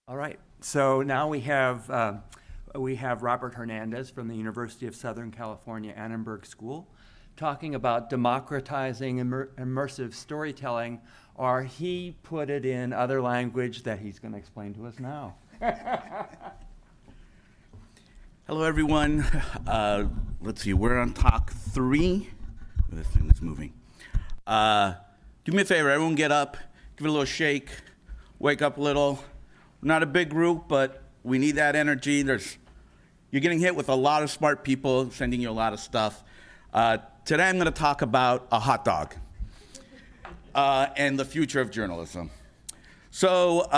All right, so now we have Robert Hernandez from the University of Southern California, Annenberg School, talking about democratizing immersive storytelling, or he put it in other language that he's going to explain to us now. Hello, everyone. Let's see, we're on talk 3. This thing is moving. Do me a favor, everyone get up, give it a little shake, wake up a little. Not a big group, but we need that energy. You're getting hit with a lot of smart people sending you a lot of stuff. Today I'm going to talk about a hot dog and the future of journalism. So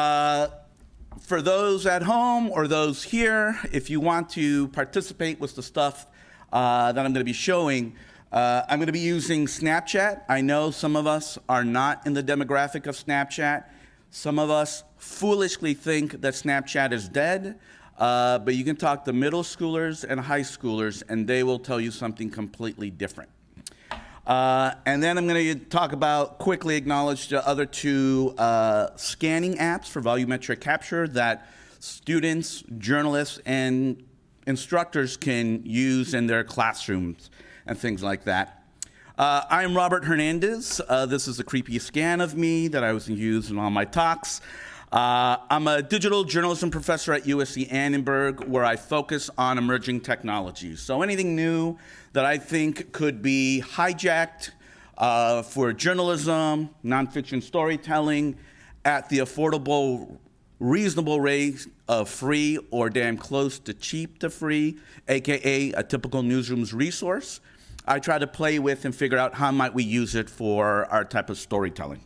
for those at home or those here, if you want to participate with the stuff that I'm going to be showing, I'm going to be using Snapchat. I know some of us are not in the demographic of Snapchat. Some of us foolishly think that Snapchat is dead, but you can talk to middle schoolers and high schoolers, and they will tell you something completely different. And then I'm going to quickly acknowledge the other 2 scanning apps for volumetric capture that students, journalists, and instructors can use in their classrooms and things like that. I'm Robert Hernandez. This is a creepy scan of me that I was using in all my talks. I'm a digital journalism professor at USC Annenberg, where I focus on emerging technologies. So anything new that I think could be hijacked for journalism, nonfiction storytelling, at the affordable, reasonable rate of free or damn close to cheap to free, aka a typical newsroom's resource, I try to play with and figure out how might we use it for our type of storytelling.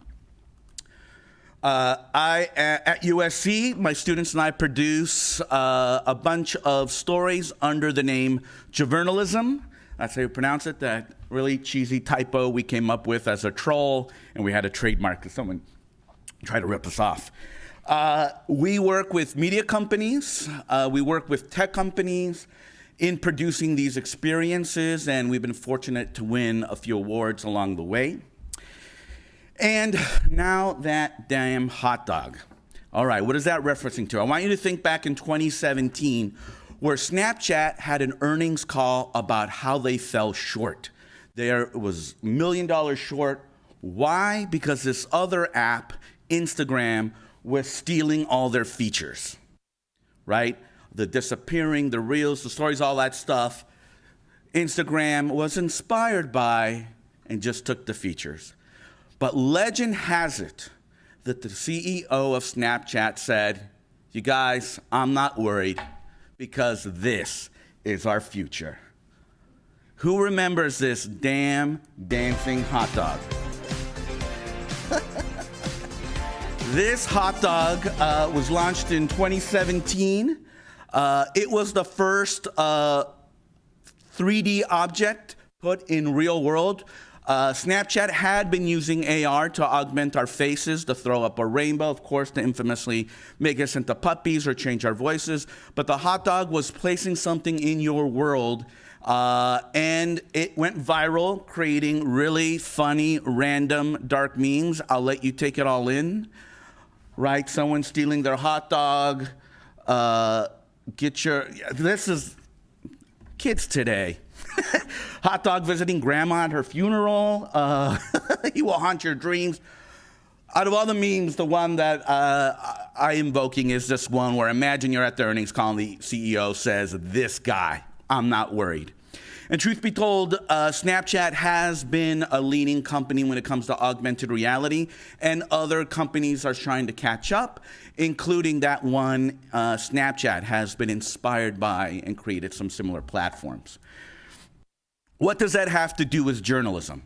At USC, my students and I produce a bunch of stories under the name JOVRNALISM. That's how you pronounce it, that really cheesy typo we came up with as a troll, and we had a trademark because someone tried to rip us off. We work with media companies, we work with tech companies in producing these experiences, and we've been fortunate to win a few awards along the way. And now that damn hot dog. All right, what is that referencing to? I want you to think back in 2017, where Snapchat had an earnings call about how they fell short. There was $1 million short. Why? Because this other app, Instagram, was stealing all their features, right? The disappearing, the reels, the stories, all that stuff. Instagram was inspired by and just took the features. But legend has it that the CEO of Snapchat said, you guys, I'm not worried because this is our future. Who remembers this damn dancing hot dog? This hot dog was launched in 2017. It was the first 3D object put in real world. Snapchat had been using AR to augment our faces, to throw up a rainbow, of course, to infamously make us into puppies or change our voices. But the hot dog was placing something in your world, and it went viral, creating really funny, random, dark memes. I'll let you take it all in, right? Someone stealing their hot dog. This is kids today. Hot dog visiting grandma at her funeral. He will haunt your dreams. Out of all the memes, the one that I invoking is this one where imagine you're at the earnings call and the CEO says, this guy, I'm not worried. And truth be told, Snapchat has been a leading company when it comes to augmented reality, and other companies are trying to catch up, including that one Snapchat has been inspired by and created some similar platforms. What does that have to do with journalism?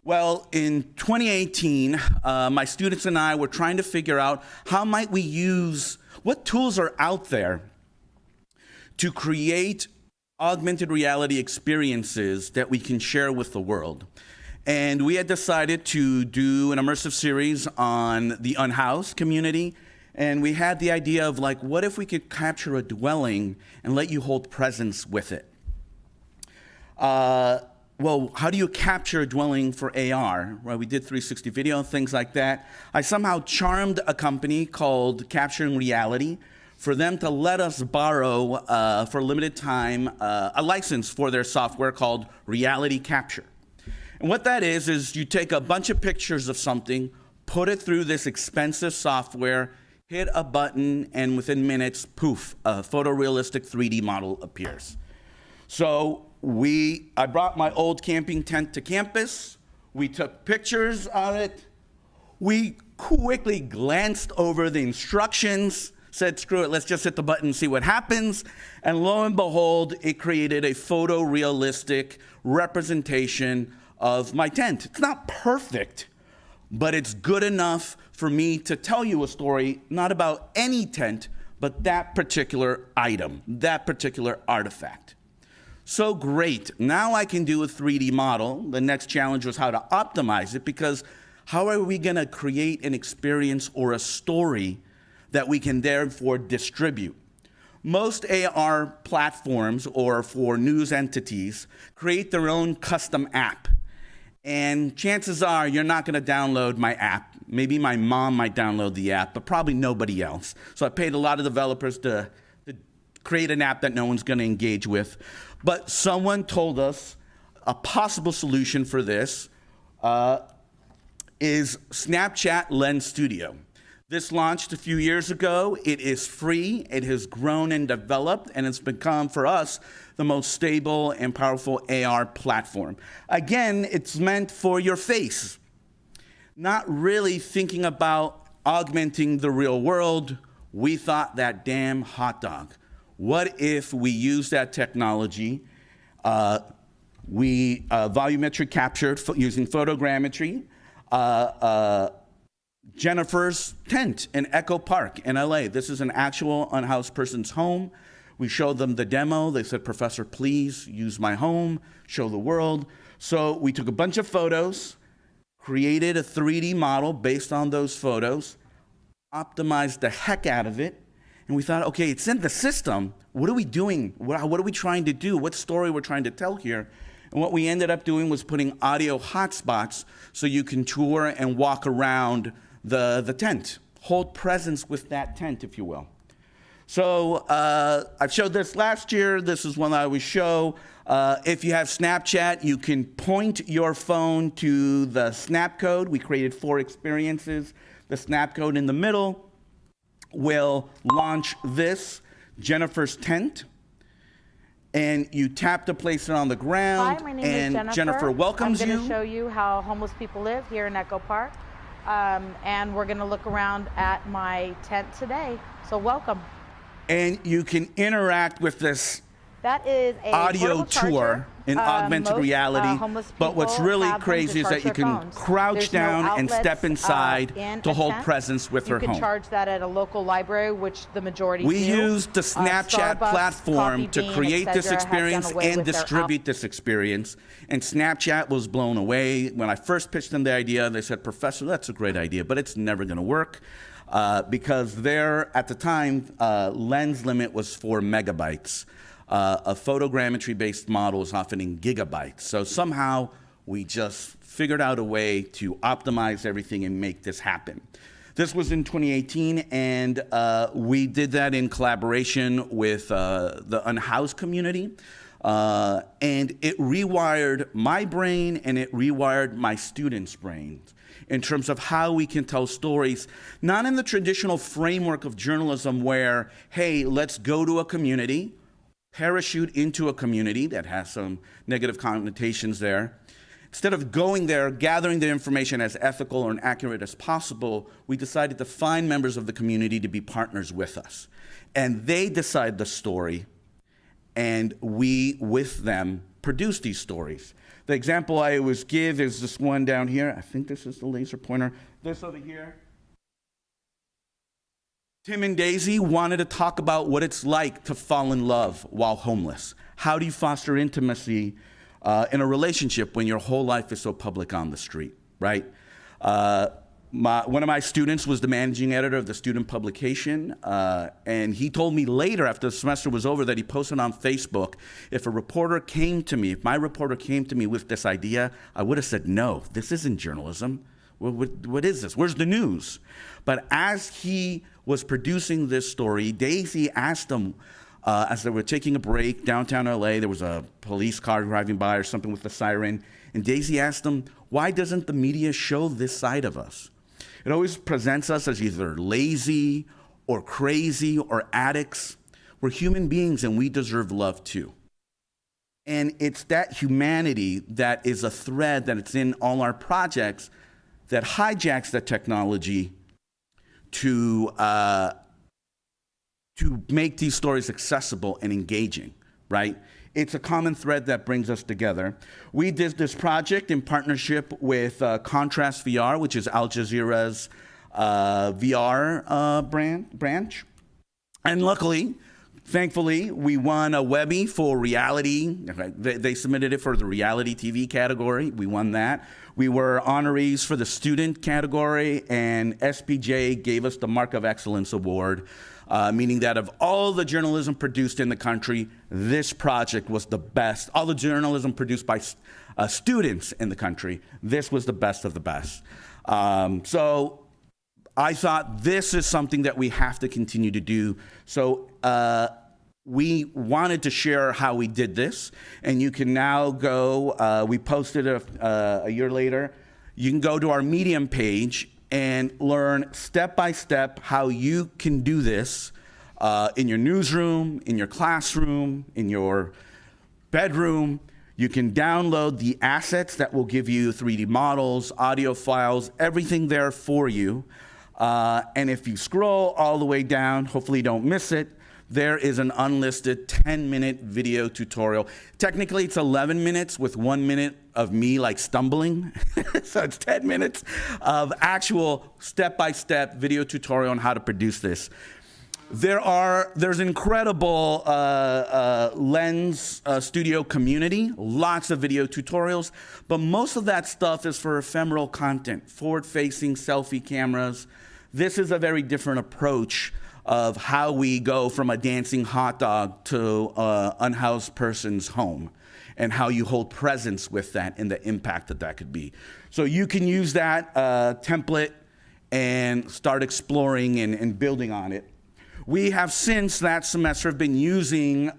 Well, in 2018, my students and I were trying to figure out how might we use, what tools are out there to create augmented reality experiences that we can share with the world. And we had decided to do an immersive series on the unhoused community. And we had the idea of like, what if we could capture a dwelling and let you hold presence with it? well, how do you capture a dwelling for AR? Right, we did 360 video, things like that. I somehow charmed a company called Capturing Reality for them to let us borrow, for a limited time, a license for their software called Reality Capture. And what that is you take a bunch of pictures of something, put it through this expensive software, hit a button, and within minutes, poof, a photorealistic 3D model appears. So I brought my old camping tent to campus. We took pictures of it. We quickly glanced over the instructions, said, screw it, let's just hit the button and see what happens. And lo and behold, it created a photorealistic representation of my tent. It's not perfect, but it's good enough for me to tell you a story, not about any tent, but that particular item, that particular artifact. So great, now I can do a 3D model. The next challenge was how to optimize it, because how are we gonna create an experience or a story that we can therefore distribute? Most AR platforms or for news entities create their own custom app. And chances are you're not gonna download my app. Maybe my mom might download the app, but probably nobody else. So I paid a lot of developers to create an app that no one's gonna engage with. But someone told us a possible solution for this is Snapchat Lens Studio. This launched a few years ago. It is free. It has grown and developed, and it's become, for us, the most stable and powerful AR platform. Again, it's meant for your face, not really thinking about augmenting the real world. We thought that damn hot dog. What if we use that technology? We volumetric captured using photogrammetry. Jennifer's tent in Echo Park in LA. This is an actual unhoused person's home. We showed them the demo. They said, Professor, please use my home, show the world. So we took a bunch of photos, created a 3D model based on those photos, optimized the heck out of it, and we thought, okay, it's in the system. What are we doing? What are we trying to do? What story we're trying to tell here? And what we ended up doing was putting audio hotspots so you can tour and walk around the tent, hold presence with that tent, if you will. So I showed this last year. This is one I always show. If you have Snapchat, you can point your phone to the snap code. We created 4 experiences. The snap code in the middle will launch this, Jennifer's tent. And you tap to place it on the ground. Hi, my name is Jennifer welcomes you. I'm going to show you how homeless people live here in Echo Park. And we're going to look around at my tent today. So welcome. And you can interact with this That is a audio tour in augmented reality. But what's really crazy is that you can crouch down and step inside to hold presence with her home. You can charge that at a local library, which the majority do. We used the Snapchat platform to create this experience and distribute this experience. And Snapchat was blown away. When I first pitched them the idea, they said, Professor, that's a great idea, but it's never going to work. Because at the time, lens limit was 4 megabytes. A photogrammetry-based model is often in gigabytes. So somehow we just figured out a way to optimize everything and make this happen. This was in 2018, and we did that in collaboration with the unhoused community. And it rewired my brain and it rewired my students' brains in terms of how we can tell stories, not in the traditional framework of journalism where, hey, let's go to a community, parachute into a community that has some negative connotations there. Instead of going there, gathering the information as ethical and accurate as possible, we decided to find members of the community to be partners with us. And they decide the story, and we, with them, produce these stories. The example I always give is this one down here. I think this is the laser pointer. This over here. Tim and Daisy wanted to talk about what it's like to fall in love while homeless. How do you foster intimacy in a relationship when your whole life is so public on the street, right? One of my students was the managing editor of the student publication, and he told me later, after the semester was over, that he posted on Facebook, if my reporter came to me with this idea, I would have said, no, this isn't journalism. What is this? Where's the news? But as he was producing this story, Daisy asked him, as they were taking a break downtown LA, there was a police car driving by or something with a siren, and Daisy asked him, why doesn't the media show this side of us? It always presents us as either lazy or crazy or addicts. We're human beings and we deserve love too. And it's that humanity that is a thread that it's in all our projects that hijacks the technology to make these stories accessible and engaging, right? It's a common thread that brings us together. We did this project in partnership with Contrast VR, which is Al Jazeera's VR branch. And luckily, thankfully, we won a Webby for reality. They submitted it for the reality TV category. We won that. We were honorees for the student category, and SPJ gave us the Mark of Excellence Award, meaning that of all the journalism produced in the country, this project was the best. All the journalism produced by students in the country, this was the best of the best. So I thought this is something that we have to continue to do. So we wanted to share how we did this, and you can now go, we posted a year later, you can go to our Medium page and learn step-by-step how you can do this in your newsroom, in your classroom, in your bedroom. You can download the assets that will give you 3D models, audio files, everything there for you. And if you scroll all the way down, hopefully you don't miss it, there is an unlisted 10-minute video tutorial. Technically, it's 11 minutes with 1 minute of me like stumbling. So it's 10 minutes of actual step-by-step video tutorial on how to produce this. There's incredible Lens Studio community, lots of video tutorials, but most of that stuff is for ephemeral content, forward-facing selfie cameras. This is a very different approach of how we go from a dancing hot dog to an unhoused person's home, and how you hold presence with that and the impact that that could be. So you can use that template and start exploring and building on it. We have since that semester been using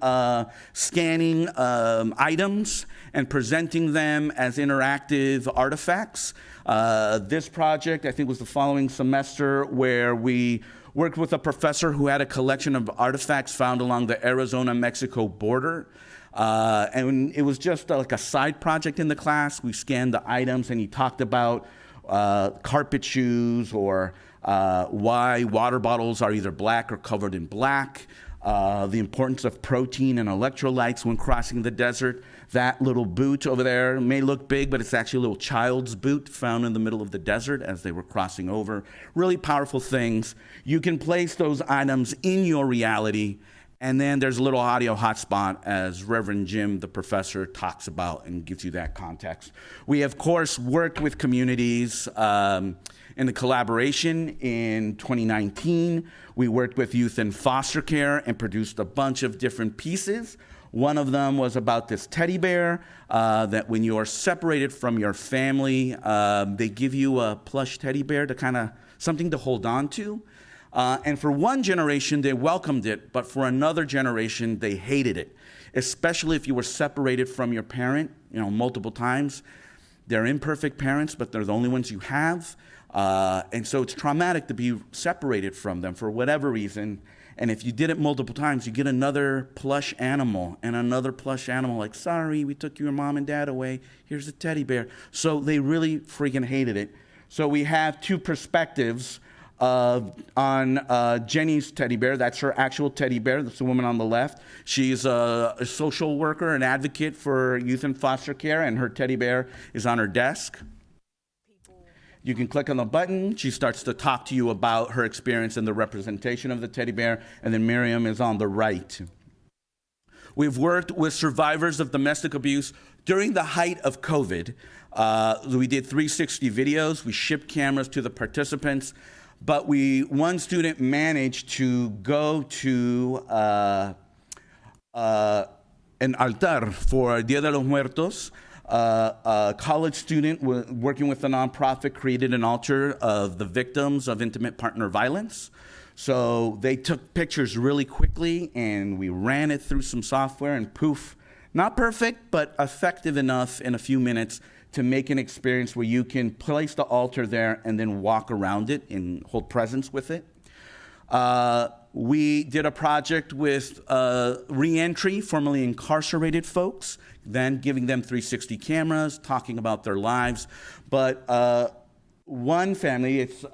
scanning items and presenting them as interactive artifacts. This project, I think, was the following semester, where we worked with a professor who had a collection of artifacts found along the Arizona-Mexico border. And it was just like a side project in the class. We scanned the items, and he talked about carpet shoes, or why water bottles are either black or covered in black, the importance of protein and electrolytes when crossing the desert. That little boot over there may look big, but it's actually a little child's boot found in the middle of the desert as they were crossing over. Really powerful things. You can place those items in your reality, and then there's a little audio hotspot, as Reverend Jim, the professor, talks about and gives you that context. We, of course, worked with communities in the collaboration in 2019. We worked with youth in foster care and produced a bunch of different pieces. One of them was about this teddy bear that when you are separated from your family, they give you a plush teddy bear to kind of something to hold on to. And for one generation, they welcomed it, but for another generation, they hated it, especially if you were separated from your parent, multiple times. They're imperfect parents, but they're the only ones you have. And so it's traumatic to be separated from them for whatever reason. And if you did it multiple times, you get another plush animal and another plush animal, like, sorry, we took your mom and dad away. Here's a teddy bear. So they really freaking hated it. So we have two perspectives on Jenny's teddy bear. That's her actual teddy bear. That's the woman on the left. She's a social worker, an advocate for youth in foster care, and her teddy bear is on her desk. You can click on the button. She starts to talk to you about her experience and the representation of the teddy bear, and then Miriam is on the right. We've worked with survivors of domestic abuse during the height of COVID. We did 360 videos. We shipped cameras to the participants. But one student managed to go to an altar for Dia de los Muertos. A college student working with a nonprofit created an altar of the victims of intimate partner violence. So they took pictures really quickly, and we ran it through some software, and poof, not perfect, but effective enough in a few minutes to make an experience where you can place the altar there and then walk around it and hold presence with it. We did a project with reentry, formerly incarcerated folks, then giving them 360 cameras, talking about their lives. But one family, it's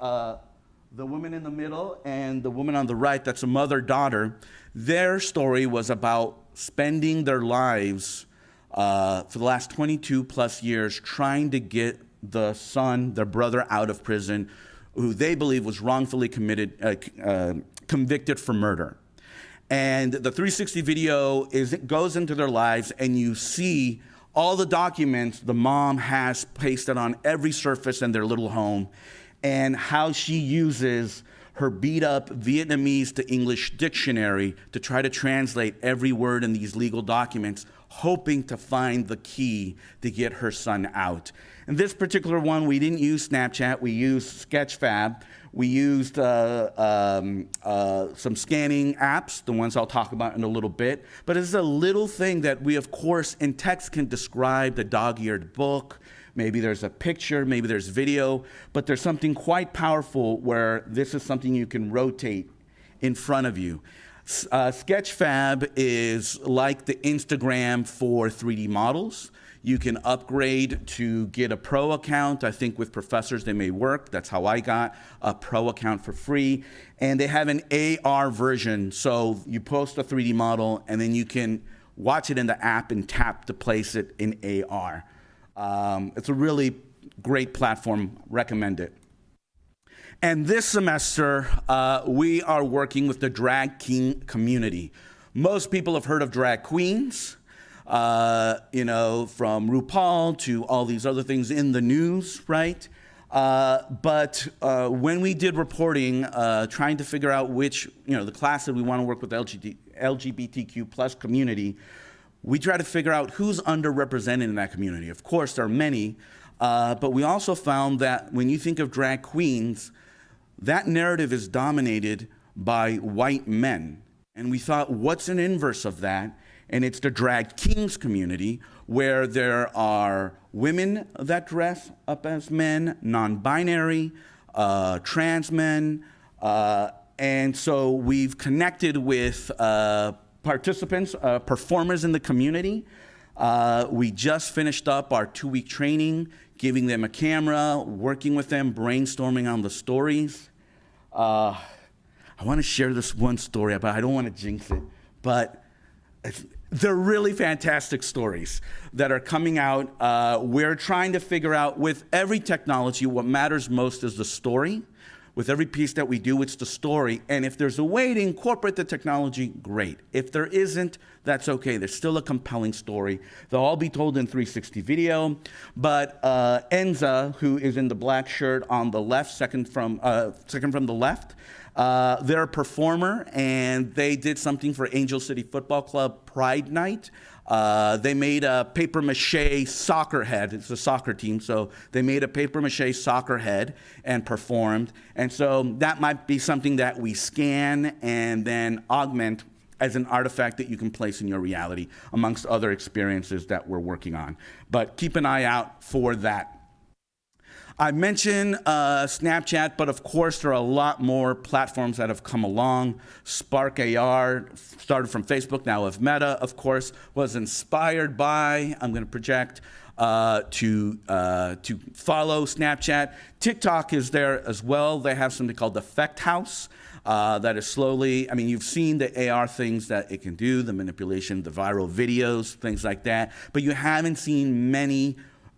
the woman in the middle and the woman on the right, that's a mother-daughter. Their story was about spending their lives for the last 22 plus years trying to get the son, their brother, out of prison, who they believe was wrongfully convicted for murder. And the 360 video goes into their lives, and you see all the documents the mom has pasted on every surface in their little home, and how she uses her beat-up Vietnamese to English dictionary to try to translate every word in these legal documents, hoping to find the key to get her son out. In this particular one, we didn't use Snapchat. We used Sketchfab. We used some scanning apps, the ones I'll talk about in a little bit. But it's a little thing that we, of course, in text can describe, the dog-eared book. Maybe there's a picture, maybe there's video, but there's something quite powerful where this is something you can rotate in front of you. Sketchfab is like the Instagram for 3D models. You can upgrade to get a pro account. I think with professors they may work. That's how I got a pro account for free. And they have an AR version, so you post a 3D model and then you can watch it in the app and tap to place it in AR. It's a really great platform, recommend it. And this semester, we are working with the drag king community. Most people have heard of drag queens, from RuPaul to all these other things in the news, right? But when we did reporting, trying to figure out which, the class that we want to work with the LGBTQ plus community, we try to figure out who's underrepresented in that community. Of course, there are many, but we also found that when you think of drag queens, that narrative is dominated by white men. And we thought, what's an inverse of that? And it's the drag kings community, where there are women that dress up as men, non-binary, trans men. And so we've connected with participants, performers in the community. We just finished up our 2-week training, giving them a camera, working with them, brainstorming on the stories. I want to share this one story, but I don't want to jinx it. But they're really fantastic stories that are coming out. We're trying to figure out, with every technology, what matters most is the story. With every piece that we do, it's the story. And if there's a way to incorporate the technology, great. If there isn't, that's okay. There's still a compelling story. They'll all be told in 360 video. But Enza, who is in the black shirt on the left, second from the left, they're a performer, and they did something for Angel City Football Club Pride Night. They made a paper-mache soccer head. It's a soccer team, so they made a paper-mache soccer head and performed. And so that might be something that we scan and then augment as an artifact that you can place in your reality, amongst other experiences that we're working on. But keep an eye out for that. I mentioned Snapchat, but of course there are a lot more platforms that have come along. Spark AR started from Facebook, now of Meta, of course, was inspired by, I'm going to project, to follow Snapchat. TikTok is there as well. They have something called Effect House that is slowly, you've seen the AR things that it can do, the manipulation, the viral videos, things like that, but you haven't seen many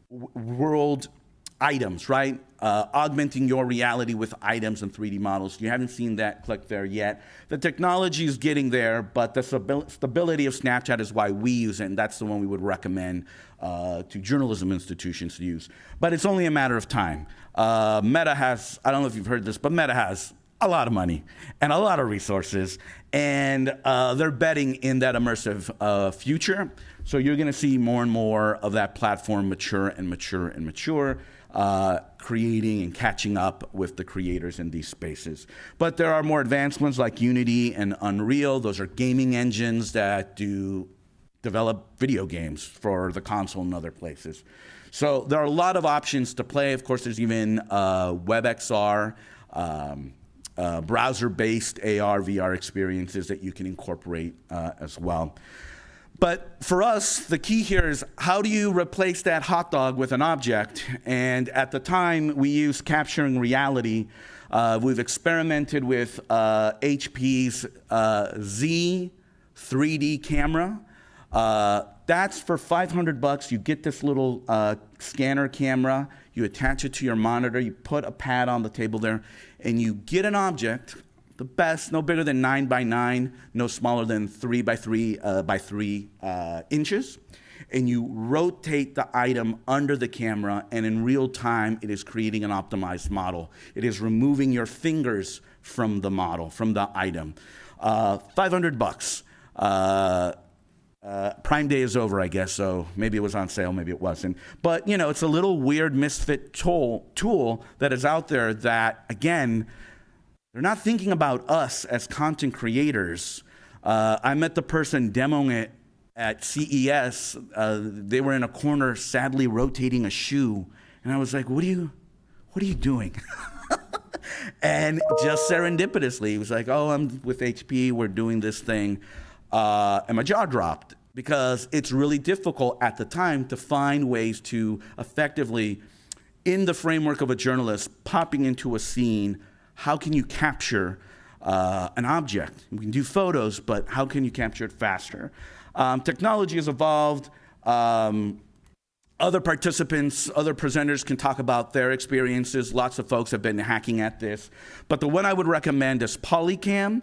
world items, right? augmenting your reality with items and 3D models. If you haven't seen that, click there yet. The technology is getting there, but the stability of Snapchat is why we use it, and that's the one we would recommend to journalism institutions to use. But it's only a matter of time. Meta has, I don't know if you've heard this, but Meta has a lot of money and a lot of resources, and they're betting in that immersive future. So you're going to see more and more of that platform mature and mature and mature, creating and catching up with the creators in these spaces. But there are more advanced ones like Unity and Unreal. Those are gaming engines that do develop video games for the console and other places. So there are a lot of options to play. Of course, there's even WebXR, browser-based AR, VR experiences that you can incorporate as well. But for us, the key here is how do you replace that hot dog with an object? And at the time, we used capturing reality. We've experimented with HP's Z 3D camera. That's for $500. You get this little scanner camera, you attach it to your monitor, you put a pad on the table there, and you get an object, the best, no bigger than 9 by 9, no smaller than 3 by 3 by 3 inches, and you rotate the item under the camera, and in real time, it is creating an optimized model. It is removing your fingers from the model, from the item. $500. Prime Day is over, I guess, so maybe it was on sale, maybe it wasn't. But, you know, it's a little weird misfit tool that is out there that, again, they're not thinking about us as content creators. I met the person demoing it at CES. They were in a corner, sadly rotating a shoe. And I was like, what are you doing? And just serendipitously, he was like, oh, I'm with HP, we're doing this thing. And my jaw dropped because it's really difficult at the time to find ways to effectively, in the framework of a journalist, popping into a scene, how can you capture an object? We can do photos, but how can you capture it faster? Technology has evolved. Other participants, other presenters can talk about their experiences. Lots of folks have been hacking at this. But the one I would recommend is Polycam.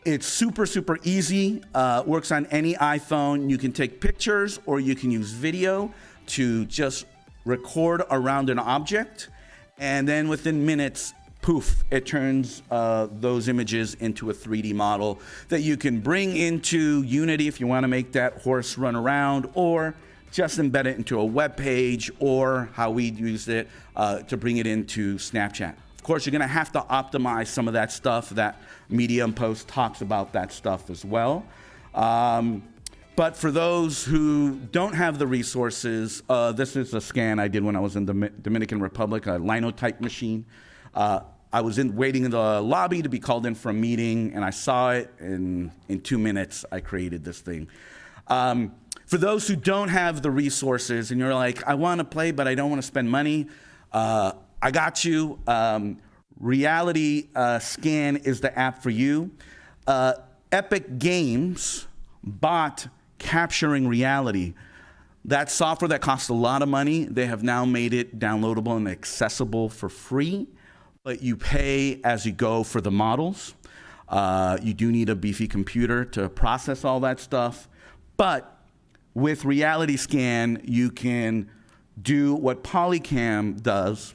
It's super, super easy. Works on any iPhone. You can take pictures or you can use video to just record around an object. And then within minutes, poof, it turns those images into a 3D model that you can bring into Unity if you want to make that horse run around, or just embed it into a web page, or how we used it to bring it into Snapchat. Of course, you're going to have to optimize some of that stuff. That Medium post talks about that stuff as well. But for those who don't have the resources, this is a scan I did when I was in the Dominican Republic, a linotype machine. I was waiting in the lobby to be called in for a meeting, and I saw it, and in 2 minutes, I created this thing. For those who don't have the resources, and you're like, I want to play, but I don't want to spend money, I got you. Reality Scan is the app for you. Epic Games bought Capturing Reality. That software that costs a lot of money, they have now made it downloadable and accessible for free, but you pay as you go for the models. You do need a beefy computer to process all that stuff, but with Reality Scan, you can do what Polycam does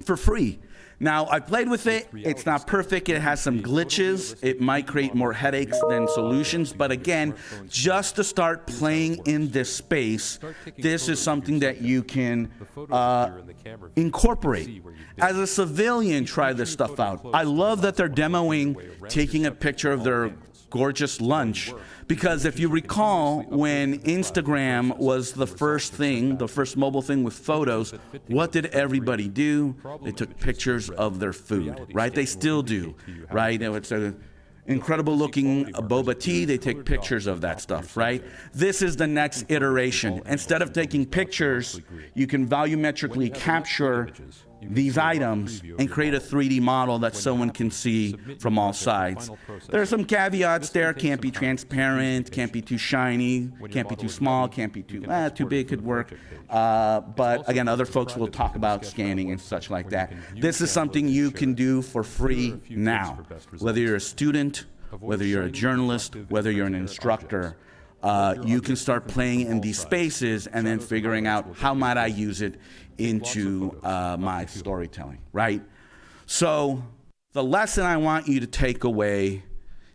for free. Now, I played with it. It's not perfect. It has some glitches. It might create more headaches than solutions. But again, just to start playing in this space, this is something that you can incorporate. As a civilian, try this stuff out. I love that they're demoing taking a picture of their gorgeous lunch, because if you recall, when Instagram was the first thing, the first mobile thing with photos, what did everybody do? They took pictures of their food, right? They still do, right? It's an incredible looking boba tea. They take pictures of that stuff, right? This is the next iteration. Instead of taking pictures, you can volumetrically capture these items and create a 3D model that someone can see from all sides. There are some caveats there. Can't be transparent, can't be too shiny, can't be too small, can't be too big could work. But again, other folks will talk about scanning and such like that. This is something you can do for free now, whether you're a student, whether you're a journalist, whether you're an instructor. You can start playing in these spaces and then figuring out how might I use it into my storytelling, right? So the lesson I want you to take away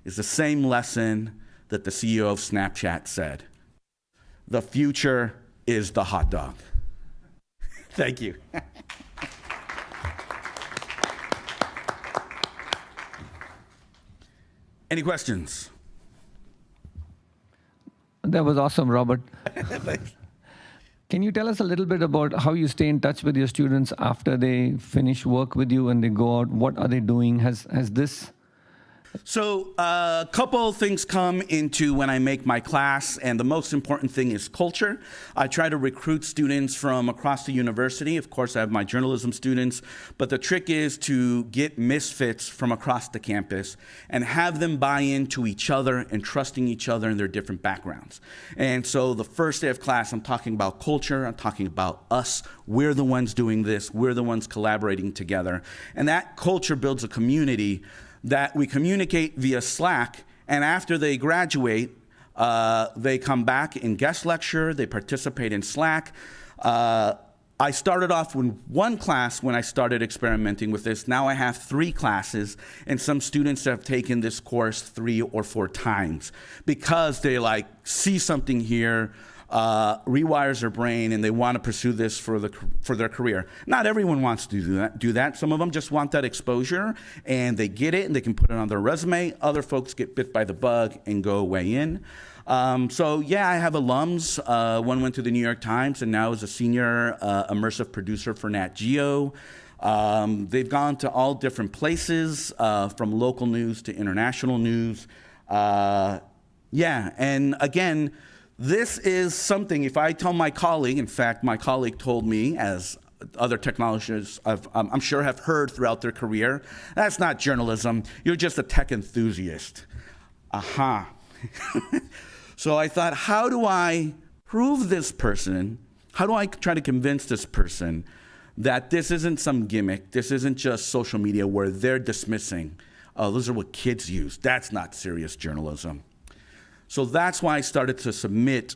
is the same lesson that the CEO of Snapchat said. The future is the hot dog. Thank you. Any questions? That was awesome, Robert. Can you tell us a little bit about how you stay in touch with your students after they finish work with you and they go out? What are they doing? Has this... So a couple things come into when I make my class, and the most important thing is culture. I try to recruit students from across the university. Of course, I have my journalism students, but the trick is to get misfits from across the campus and have them buy into each other and trusting each other in their different backgrounds. And so the first day of class, I'm talking about culture. I'm talking about us. We're the ones doing this. We're the ones collaborating together. And that culture builds a community that we communicate via Slack, and after they graduate, they come back in guest lecture, they participate in Slack. I started off with one class when I started experimenting with this. Now I have 3 classes, and some students have taken this course 3 or 4 times because they see something here, rewires their brain, and they want to pursue this for their career. Not everyone wants to do that. Some of them just want that exposure, and they get it, and they can put it on their resume. Other folks get bit by the bug and go way in. So yeah, I have alums. One went to the New York Times, and now is a senior immersive producer for Nat Geo. They've gone to all different places, from local news to international news. Yeah, and again, this is something, if I tell my colleague, in fact, my colleague told me, as other technologists I'm sure have heard throughout their career, that's not journalism, you're just a tech enthusiast. Aha. So I thought, how do I prove this person, how do I try to convince this person that this isn't some gimmick, this isn't just social media where they're dismissing, oh, those are what kids use, that's not serious journalism. So that's why I started to submit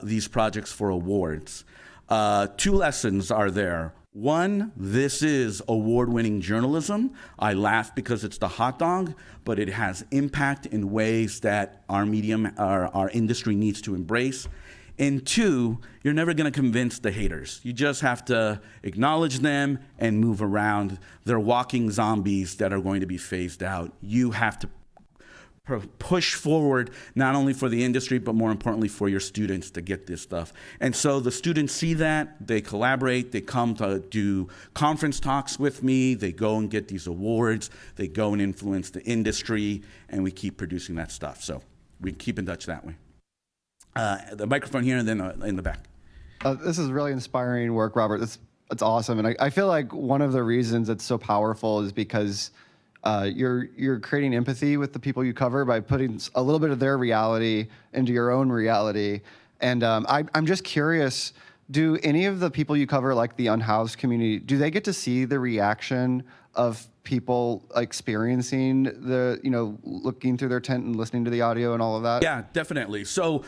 these projects for awards. 2 lessons are there. One, this is award-winning journalism. I laugh because it's the hot dog, but it has impact in ways that our medium, our industry needs to embrace. And 2, you're never going to convince the haters. You just have to acknowledge them and move around. They're walking zombies that are going to be phased out. You have to push forward, not only for the industry, but more importantly for your students to get this stuff. And so the students see that, they collaborate, they come to do conference talks with me, they go and get these awards, they go and influence the industry, and we keep producing that stuff. So we keep in touch that way. The microphone here and then in the back. This is really inspiring work, Robert. It's awesome. And I feel like one of the reasons it's so powerful is because you're creating empathy with the people you cover by putting a little bit of their reality into your own reality. And I'm just curious, do any of the people you cover, like the unhoused community, do they get to see the reaction of people experiencing looking through their tent and listening to the audio and all of that? Yeah, definitely. So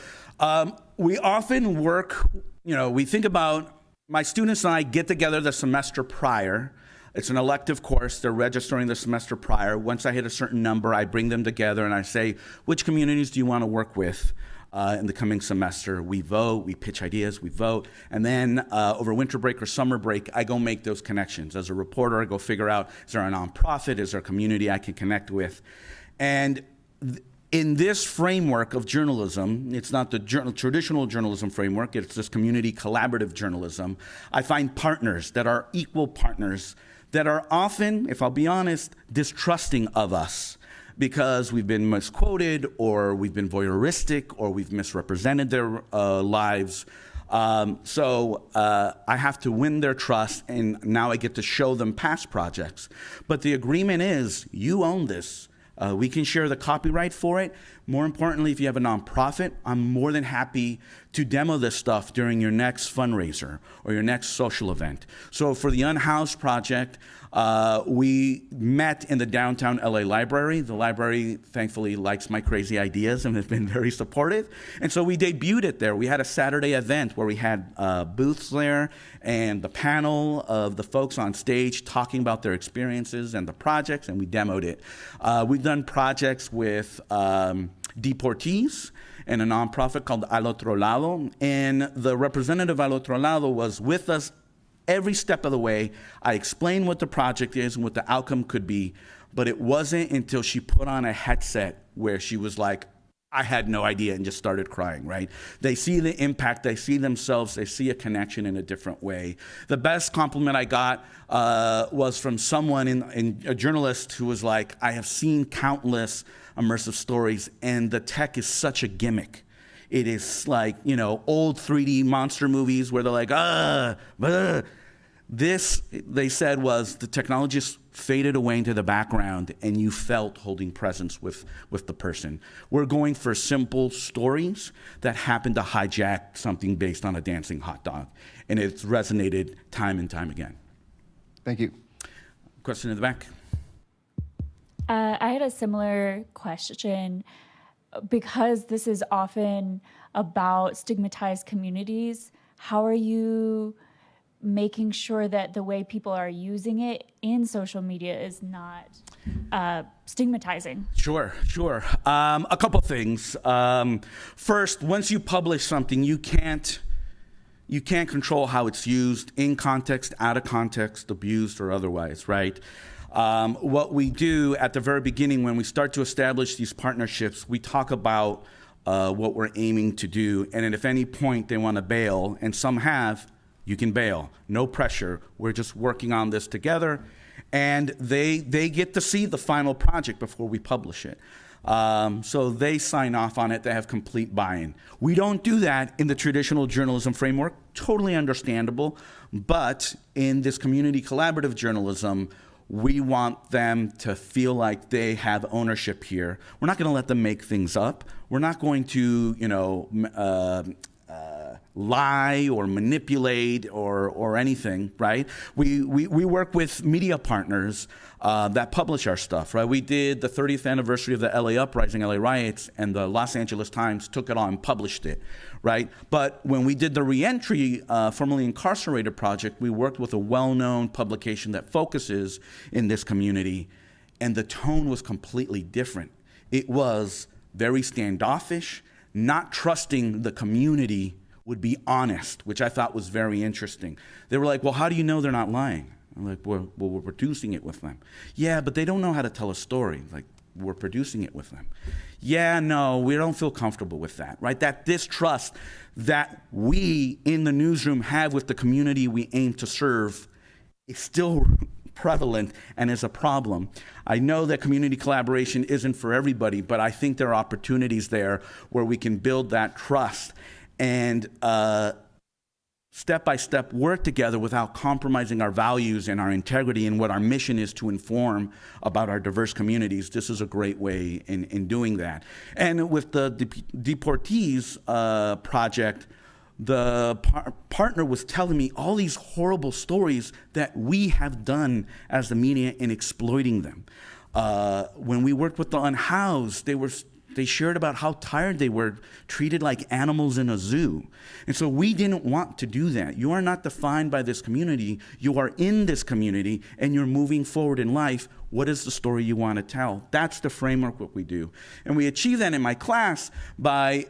we often work, we think about, my students and I get together the semester prior. It's an elective course. They're registering the semester prior. Once I hit a certain number, I bring them together and I say, which communities do you want to work with in the coming semester? We vote, we pitch ideas, we vote. And then over winter break or summer break, I go make those connections. As a reporter, I go figure out, is there a nonprofit? Is there a community I can connect with? And in this framework of journalism, it's not the traditional journalism framework, it's this community collaborative journalism. I find partners that are equal partners that are often, if I'll be honest, distrusting of us because we've been misquoted or we've been voyeuristic or we've misrepresented their lives. I have to win their trust, and now I get to show them past projects. But the agreement is, you own this. We can share the copyright for it. More importantly, if you have a nonprofit, I'm more than happy to demo this stuff during your next fundraiser or your next social event. So for the Unhoused project, we met in the downtown LA library. The library, thankfully, likes my crazy ideas and has been very supportive. And so we debuted it there. We had a Saturday event where we had booths there and the panel of the folks on stage talking about their experiences and the projects, and we demoed it. We've done projects with deportees and a nonprofit called Al Otro Lado. And the representative Al Otro Lado was with us every step of the way. I explained what the project is and what the outcome could be, but it wasn't until she put on a headset where she was like, I had no idea, and just started crying, right? They see the impact, they see themselves, they see a connection in a different way. The best compliment I got was from someone, a journalist, who was like, I have seen countless immersive stories, and the tech is such a gimmick. It is like, old 3D monster movies where they're like, This, they said, was the technology just faded away into the background, and you felt holding presence with the person. We're going for simple stories that happen to hijack something based on a dancing hot dog, and it's resonated time and time again. Thank you. Question in the back. I had a similar question. Because this is often about stigmatized communities, how are you making sure that the way people are using it in social media is not stigmatizing? Sure. A couple things. First, once you publish something, you can't control how it's used, in context, out of context, abused or otherwise, right? What we do at the very beginning, when we start to establish these partnerships, we talk about what we're aiming to do. And then if at any point they want to bail, and some have, you can bail. No pressure. We're just working on this together. And they get to see the final project before we publish it. So they sign off on it. They have complete buy-in. We don't do that in the traditional journalism framework. Totally understandable. But in this community collaborative journalism, we want them to feel like they have ownership here. We're not going to let them make things up. We're not going to, lie or manipulate or anything, right? We work with media partners that publish our stuff, right? We did the 30th anniversary of the LA Uprising, LA riots, and the Los Angeles Times took it on and published it, right? But when we did the Reentry, formerly incarcerated project, we worked with a well-known publication that focuses in this community, and the tone was completely different. It was very standoffish, not trusting the community would be honest, which I thought was very interesting. They were like, well, how do you know they're not lying? I'm like, well, we're producing it with them. Yeah, but they don't know how to tell a story. Like, we're producing it with them. Yeah, no, we don't feel comfortable with that, right? That distrust that we in the newsroom have with the community we aim to serve is still prevalent and is a problem. I know that community collaboration isn't for everybody, but I think there are opportunities there where we can build that trust and step-by-step work together without compromising our values and our integrity and what our mission is to inform about our diverse communities. This is a great way in doing that. And with the Deportees project, the partner was telling me all these horrible stories that we have done as the media in exploiting them. When we worked with the unhoused, they shared about how tired they were, treated like animals in a zoo. And so we didn't want to do that. You are not defined by this community. You are in this community, and you're moving forward in life. What is the story you want to tell? That's the framework what we do. And we achieve that in my class by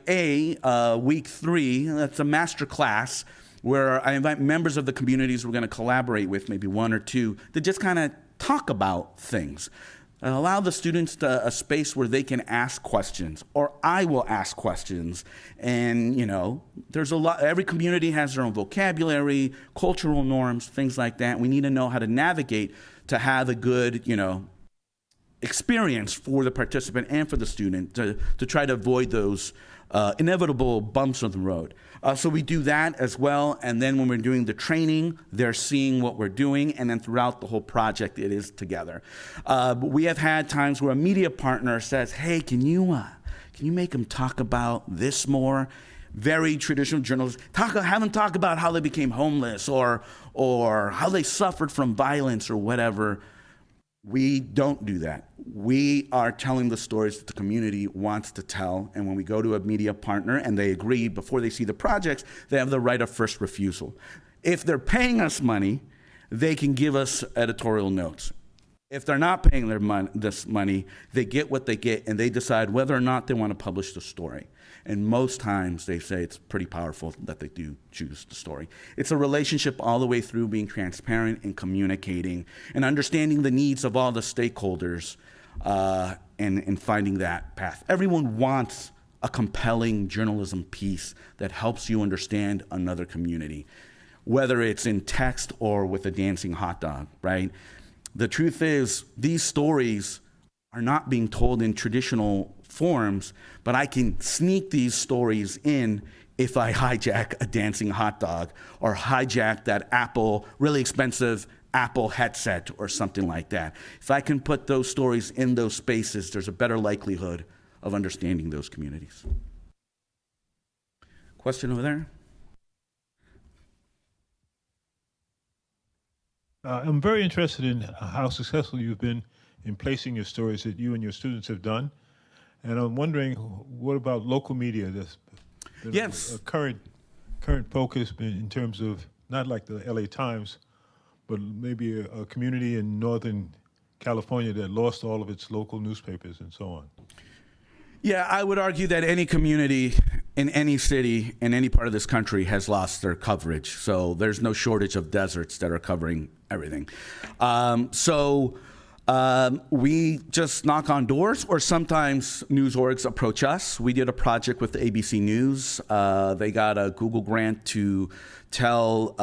week 3, that's a master class, where I invite members of the communities we're going to collaborate with, maybe 1 or 2, to just kind of talk about things. Allow the students a space where they can ask questions, or I will ask questions. And, there's a lot, every community has their own vocabulary, cultural norms, things like that. We need to know how to navigate to have a good, experience for the participant and for the student to try to avoid those inevitable bumps on the road. So we do that as well, and then when we're doing the training, they're seeing what we're doing, and then throughout the whole project, it is together. We have had times where a media partner says, hey, can you make them talk about this more? Very traditional journalists, have them talk about how they became homeless or how they suffered from violence or whatever. We don't do that. We are telling the stories that the community wants to tell, and when we go to a media partner and they agree before they see the projects, they have the right of first refusal. If they're paying us money, they can give us editorial notes. If they're not paying this money, they get what they get, and they decide whether or not they want to publish the story. And most times they say it's pretty powerful that they do choose the story. It's a relationship all the way through, being transparent and communicating and understanding the needs of all the stakeholders and finding that path. Everyone wants a compelling journalism piece that helps you understand another community, whether it's in text or with a dancing hot dog, right? The truth is, these stories are not being told in traditional forms, but I can sneak these stories in if I hijack a dancing hot dog or hijack that really expensive Apple headset or something like that. If I can put those stories in those spaces, there's a better likelihood of understanding those communities. Question over there? I'm very interested in how successful you've been in placing your stories that you and your students have done. And I'm wondering, what about local media? That's been Yes. a current focus in terms of, not like the LA Times, but maybe a community in Northern California that lost all of its local newspapers and so on. Yeah, I would argue that any community in any city in any part of this country has lost their coverage. So there's no shortage of deserts that are covering everything. We just knock on doors, or sometimes news orgs approach us. We did a project with the ABC News. They got a Google grant to tell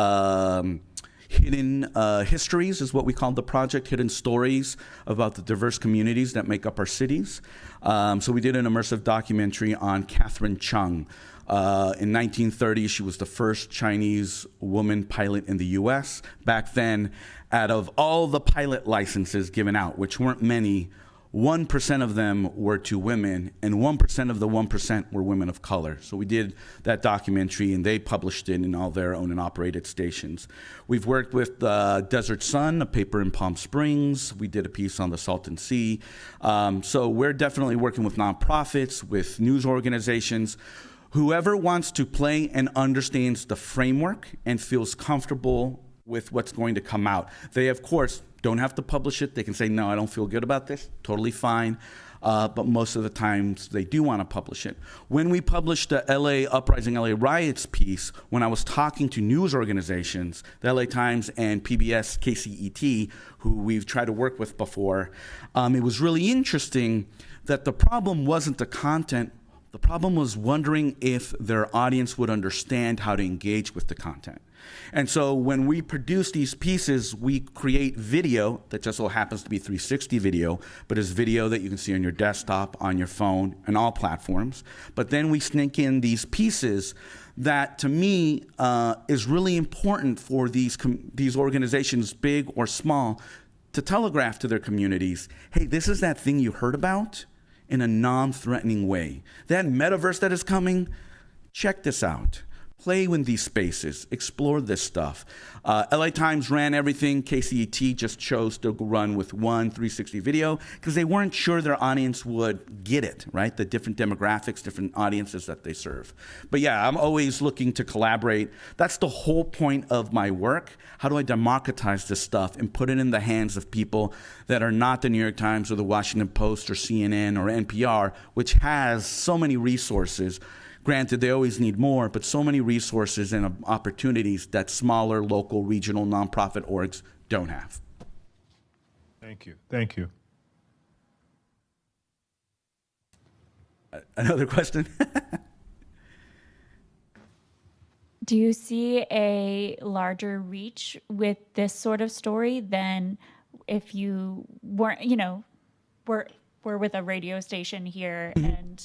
hidden histories, is what we call the project, hidden stories about the diverse communities that make up our cities. So we did an immersive documentary on Catherine Chung. In 1930, she was the first Chinese woman pilot in the US. Back then, out of all the pilot licenses given out, which weren't many, 1% of them were to women, and 1% of the 1% were women of color. So we did that documentary, and they published it in all their owned and operated stations. We've worked with Desert Sun, a paper in Palm Springs. We did a piece on the Salton Sea. So we're definitely working with nonprofits, with news organizations. Whoever wants to play and understands the framework and feels comfortable with what's going to come out. They, of course, don't have to publish it. They can say, no, I don't feel good about this. Totally fine. But most of the times they do want to publish it. When we published the LA Uprising, LA Riots piece, when I was talking to news organizations, the LA Times and PBS KCET, who we've tried to work with before, it was really interesting that the problem wasn't the content. The problem was wondering if their audience would understand how to engage with the content. And so when we produce these pieces, we create video that just so happens to be 360 video, but is video that you can see on your desktop, on your phone, and all platforms. But then we sneak in these pieces that, to me, is really important for these organizations, big or small, to telegraph to their communities, hey, this is that thing you heard about, in a non-threatening way. That metaverse that is coming, check this out. Play with these spaces, explore this stuff. LA Times ran everything. KCET just chose to run with one 360 video because they weren't sure their audience would get it, right? The different demographics, different audiences that they serve. But yeah, I'm always looking to collaborate. That's the whole point of my work. How do I democratize this stuff and put it in the hands of people that are not the New York Times or the Washington Post or CNN or NPR, which has so many resources. Granted, they always need more, but so many resources and opportunities that smaller, local, regional, nonprofit orgs don't have. Thank you. Thank you. Another question? Do you see a larger reach with this sort of story than if you weren't, we're with a radio station here, and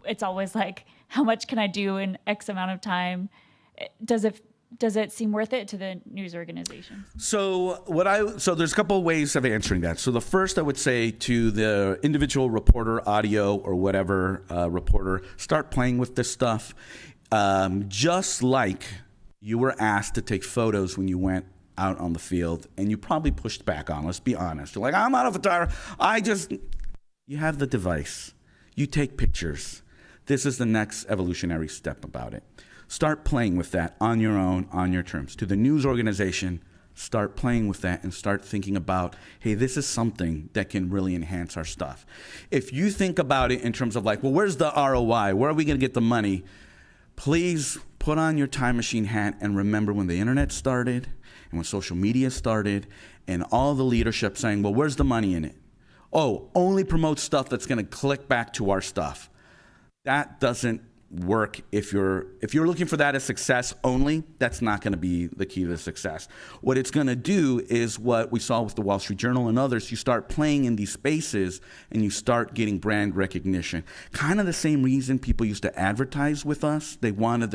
it's always like, how much can I do in X amount of time? Does it seem worth it to the news organizations? So there's a couple of ways of answering that. So the first, I would say to the individual reporter, audio or whatever reporter, start playing with this stuff. Just like you were asked to take photos when you went out on the field, and you probably pushed back on. Let's be honest. You're like, I'm not a photographer. You have the device. You take pictures. This is the next evolutionary step about it. Start playing with that on your own, on your terms. To the news organization, start playing with that and start thinking about, hey, this is something that can really enhance our stuff. If you think about it in terms of like, well, where's the ROI? Where are we going to get the money? Please put on your time machine hat and remember when the internet started and when social media started and all the leadership saying, well, where's the money in it? Oh, only promote stuff that's going to click back to our stuff. That doesn't work. If you're looking for that as success only, that's not going to be the key to success. What it's going to do is what we saw with the Wall Street Journal and others. You start playing in these spaces and you start getting brand recognition. Kind of the same reason people used to advertise with us. They wanted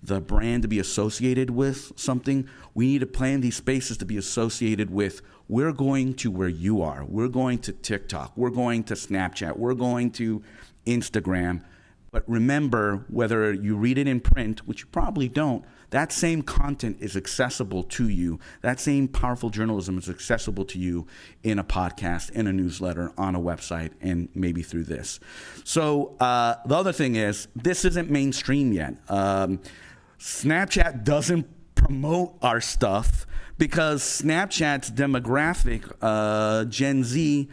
the brand to be associated with something. We need to play in these spaces to be associated with, we're going to where you are. We're going to TikTok. We're going to Snapchat. We're going to Instagram. But remember, whether you read it in print, which you probably don't, that same content is accessible to you. That same powerful journalism is accessible to you in a podcast, in a newsletter, on a website, and maybe through this. So the other thing is, this isn't mainstream yet. Snapchat doesn't promote our stuff because Snapchat's demographic, Gen Z,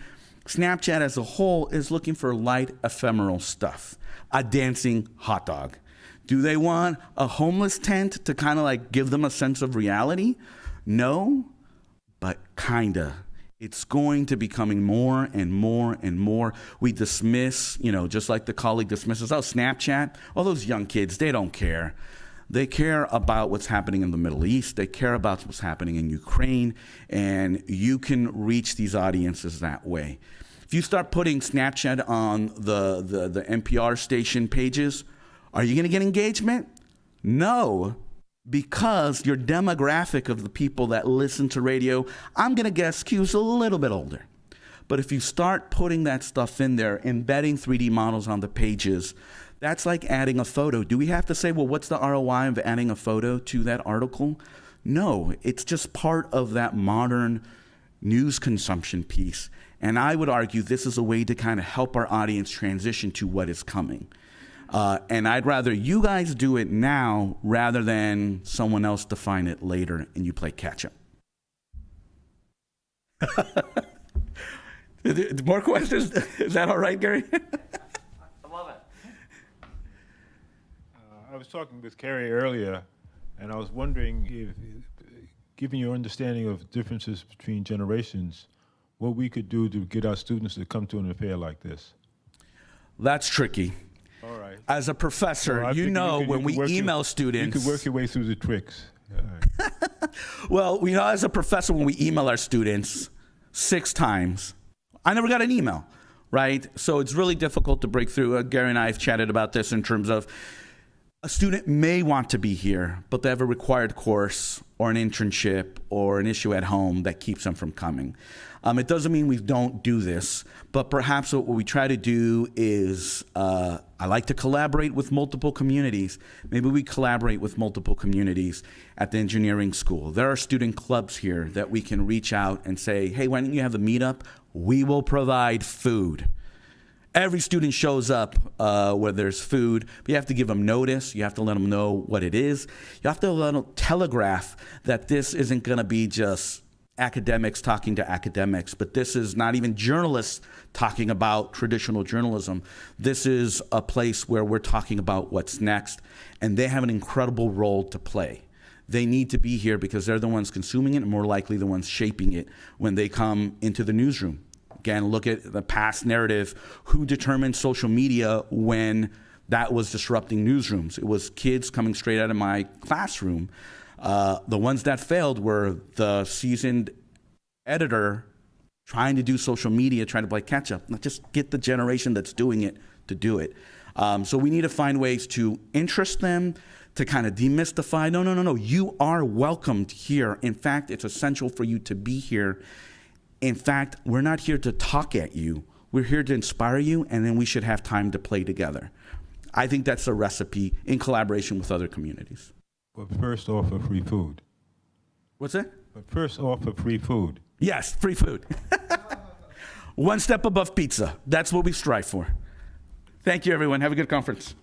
Snapchat as a whole is looking for light, ephemeral stuff. A dancing hot dog. Do they want a homeless tent to kind of like give them a sense of reality? No, but kinda. It's going to be becoming more and more and more. We dismiss, just like the colleague dismisses, Snapchat, all those young kids, they don't care. They care about what's happening in the Middle East. They care about what's happening in Ukraine, and you can reach these audiences that way. If you start putting Snapchat on the NPR station pages, are you going to get engagement? No, because your demographic of the people that listen to radio, I'm going to guess, skews a little bit older. But if you start putting that stuff in there, embedding 3D models on the pages, that's like adding a photo. Do we have to say, well, what's the ROI of adding a photo to that article? No, it's just part of that modern news consumption piece. And I would argue this is a way to kind of help our audience transition to what is coming. And I'd rather you guys do it now rather than someone else define it later and you play catch up. More questions? Is that all right, Gary? I love it. I was talking with Carrie earlier, and I was wondering if, given your understanding of differences between generations, what we could do to get our students to come to an affair like this. That's tricky. All right. As a professor, when we email students... You could work your way through the tricks. All right. Well, as a professor, when we email our students 6 times, I never got an email, right? So it's really difficult to break through. Gary and I have chatted about this in terms of a student may want to be here, but they have a required course or an internship or an issue at home that keeps them from coming. It doesn't mean we don't do this, but perhaps what we try to do is, I like to collaborate with multiple communities. Maybe we collaborate with multiple communities at the engineering school. There are student clubs here that we can reach out and say, hey, why don't you have a meetup? We will provide food. Every student shows up where there's food, but you have to give them notice. You have to let them know what it is. You have to let them telegraph that this isn't going to be just academics talking to academics, but this is not even journalists talking about traditional journalism. This is a place where we're talking about what's next, and they have an incredible role to play. They need to be here because they're the ones consuming it and more likely the ones shaping it when they come into the newsroom. Again, look at the past narrative. Who determined social media when that was disrupting newsrooms? It was kids coming straight out of my classroom. The ones that failed were the seasoned editor trying to do social media, trying to play catch up. Not just get the generation that's doing it to do it. So we need to find ways to interest them, to kind of demystify. No. You are welcomed here. In fact, it's essential for you to be here. In fact, we're not here to talk at you. We're here to inspire you, and then we should have time to play together. I think that's a recipe in collaboration with other communities. But first, offer free food. What's that? But first, offer free food. Yes, free food. One step above pizza. That's what we strive for. Thank you, everyone. Have a good conference.